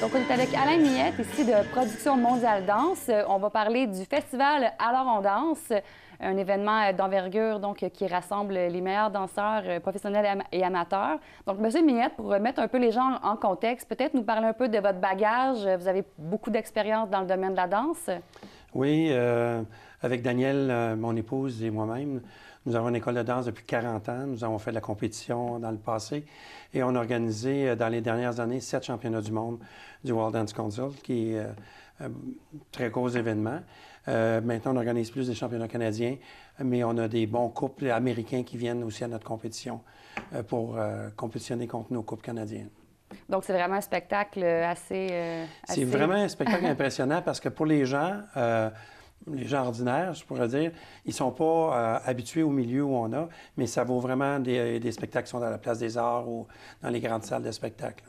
Donc, on est avec Alain Millette, ici de Production Mondiale Danse. On va parler du festival Alors on danse, un événement d'envergure donc qui rassemble les meilleurs danseurs professionnels et amateurs. Donc, Monsieur Millette, pour remettre un peu les gens en contexte, peut-être nous parler un peu de votre bagage. Vous avez beaucoup d'expérience dans le domaine de la danse. Oui, avec Danielle, mon épouse et moi-même, nous avons une école de danse depuis 40 ans. Nous avons fait de la compétition dans le passé et on a organisé dans les dernières années 7 championnats du monde du World Dance Council, qui est un très gros événement. Maintenant, on organise plus des championnats canadiens, mais on a des bons couples américains qui viennent aussi à notre compétition pour compétitionner contre nos couples canadiens. Donc, c'est vraiment un spectacle assez... C'est vraiment un spectacle impressionnant parce que pour les gens ordinaires, je pourrais dire, ils ne sont pas habitués au milieu où on a, mais ça vaut vraiment des spectacles qui sont dans la Place des Arts ou dans les grandes salles de spectacle.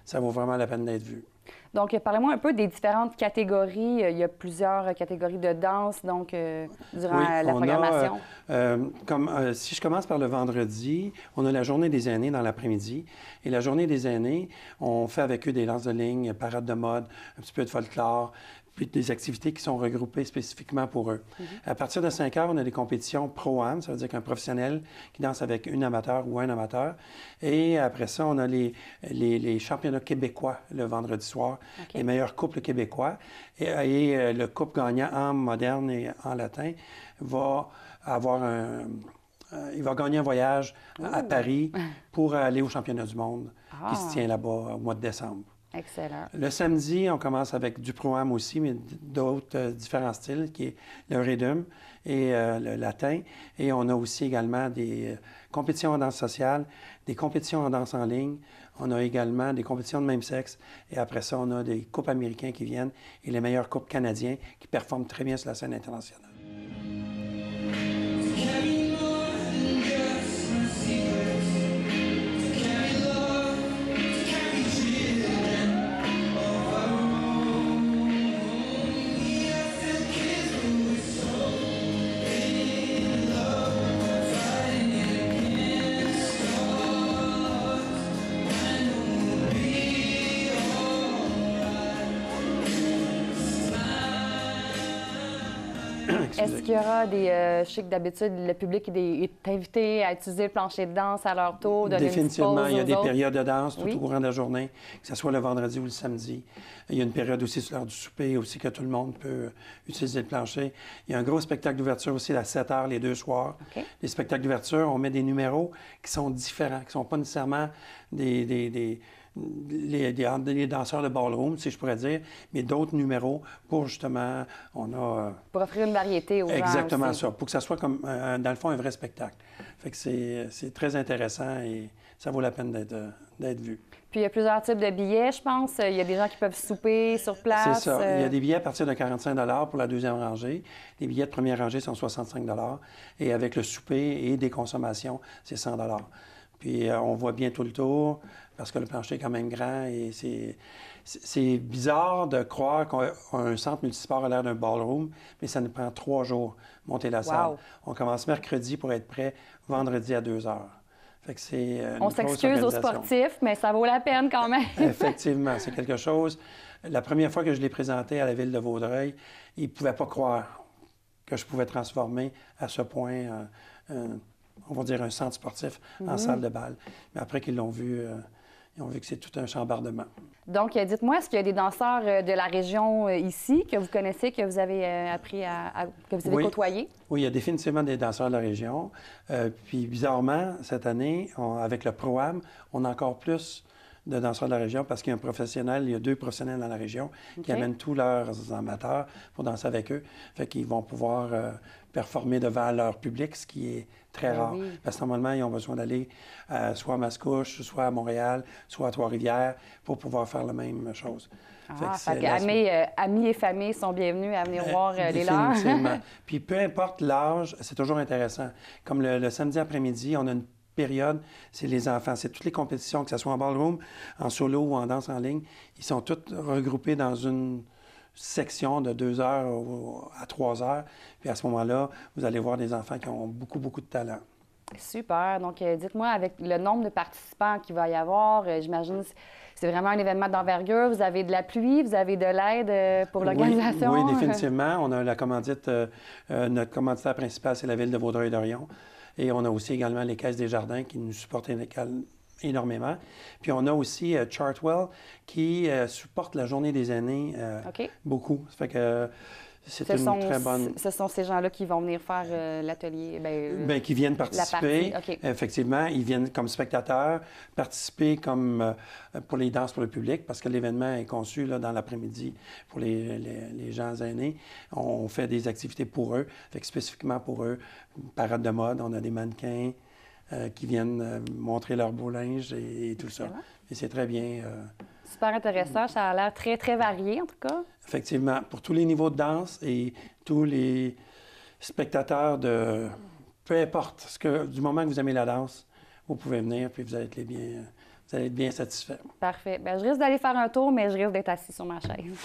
Ça vaut vraiment la peine d'être vu. Donc, parlez-moi un peu des différentes catégories. Il y a plusieurs catégories de danse, donc, durant la programmation. Si je commence par le vendredi, on a la journée des aînés dans l'après-midi. Et la journée des aînés, on fait avec eux des danses de ligne, parade de mode, un petit peu de folklore, puis des activités qui sont regroupées spécifiquement pour eux. À partir de 5 heures, on a des compétitions pro-am, ça veut dire qu'un professionnel qui danse avec une amateur ou un amateur. Et après ça, on a les championnats québécois le vendredi soir, les meilleurs couples québécois. Et le couple gagnant en moderne et en latin va avoir il va gagner un voyage à Paris pour aller au championnat du monde qui se tient là-bas au mois de décembre. Excellent. Le samedi, on commence avec du pro-am aussi, mais d'autres différents styles, qui est le rhythm et le latin. Et on a aussi également des compétitions en danse sociale, des compétitions en danse en ligne. On a également des compétitions de même sexe. Et après ça, on a des couples américains qui viennent et les meilleurs couples canadiens qui performent très bien sur la scène internationale. Est-ce qu'il y aura des... je sais que d'habitude, le public est invité à utiliser le plancher de danse à leur tour, donner Définitivement, il y a des autres. périodes de danse tout au courant de la journée, que ce soit le vendredi ou le samedi. Il y a une période aussi sur l'heure du souper, aussi que tout le monde peut utiliser le plancher. Il y a un gros spectacle d'ouverture aussi à 7 heures les 2 soirs. Les spectacles d'ouverture, on met des numéros qui sont différents, qui ne sont pas nécessairement les danseurs de ballroom, si je pourrais dire, mais d'autres numéros pour justement, pour offrir une variété aux gens. Exactement aussi. ça, pour que ça soit comme, dans le fond, un vrai spectacle. Fait que c'est très intéressant et ça vaut la peine d'être vu. Puis il y a plusieurs types de billets, je pense. Il y a des gens qui peuvent souper sur place. C'est ça. Il y a des billets à partir de 45 pour la deuxième rangée. Les billets de première rangée sont 65 et avec le souper et des consommations, c'est 100 Puis on voit bien tout le tour parce que le plancher est quand même grand et c'est bizarre de croire qu'un centre multisport a l'air d'un ballroom, mais ça nous prend 3 jours monter la salle. On commence mercredi pour être prêt vendredi à 2 heures. Fait que c'est on s'excuse aux sportifs, mais ça vaut la peine quand même. Effectivement, c'est quelque chose. La première fois que je l'ai présenté à la ville de Vaudreuil, ils ne pouvaient pas croire que je pouvais transformer à ce point on va dire un centre sportif en salle de bal. Mais après qu'ils l'ont vu, ils ont vu que c'est tout un chambardement. Donc, dites-moi, est-ce qu'il y a des danseurs de la région ici que vous connaissez, que vous avez appris que vous avez côtoyé? Oui, il y a définitivement des danseurs de la région. Puis, bizarrement, cette année, avec le Pro-Am, on a encore plus de danseurs de la région parce qu'il y a il y a 2 professionnels dans la région qui amènent tous leurs amateurs pour danser avec eux. Fait qu'ils vont pouvoir performer devant leur public, ce qui est très rare. Parce que normalement, ils ont besoin d'aller soit à Mascouche, soit à Montréal, soit à Trois-Rivières pour pouvoir faire la même chose. Amis et familles sont bienvenus à venir voir les leurs. Définitivement. Puis peu importe l'âge, c'est toujours intéressant. Comme le samedi après-midi, on a une période, c'est les enfants. C'est toutes les compétitions, que ce soit en ballroom, en solo ou en danse en ligne. Ils sont tous regroupés dans une section de 2 heures à 3 heures. Puis à ce moment-là, vous allez voir des enfants qui ont beaucoup, beaucoup de talent. Super. Donc, dites-moi, avec le nombre de participants qu'il va y avoir, j'imagine C'est vraiment un événement d'envergure. Vous avez de l'appui, vous avez de l'aide pour l'organisation. Oui, définitivement. On a la commandite, notre commanditaire principal, c'est la Ville de Vaudreuil-Dorion. Et on a aussi également les Caisses des Jardins qui nous supportent énormément. Puis on a aussi Chartwell qui supporte la Journée des aînés beaucoup. Ça fait que c'est une très bonne... Ce sont ces gens-là qui vont venir faire l'atelier? Qui viennent participer. Effectivement, ils viennent comme spectateurs, participer comme pour les danses pour le public, parce que l'événement est conçu là, dans l'après-midi pour les gens aînés. On fait des activités pour eux, fait que spécifiquement pour eux. Parade de mode, on a des mannequins qui viennent montrer leur beau linge et tout ça. Et c'est très bien... Super intéressant. Ça a l'air très, très varié, en tout cas. Effectivement, pour tous les niveaux de danse et tous les spectateurs de... Peu importe, du moment que vous aimez la danse, vous pouvez venir puis vous allez être bien satisfait. Parfait. Bien, je risque d'aller faire un tour, mais je risque d'être assis sur ma chaise.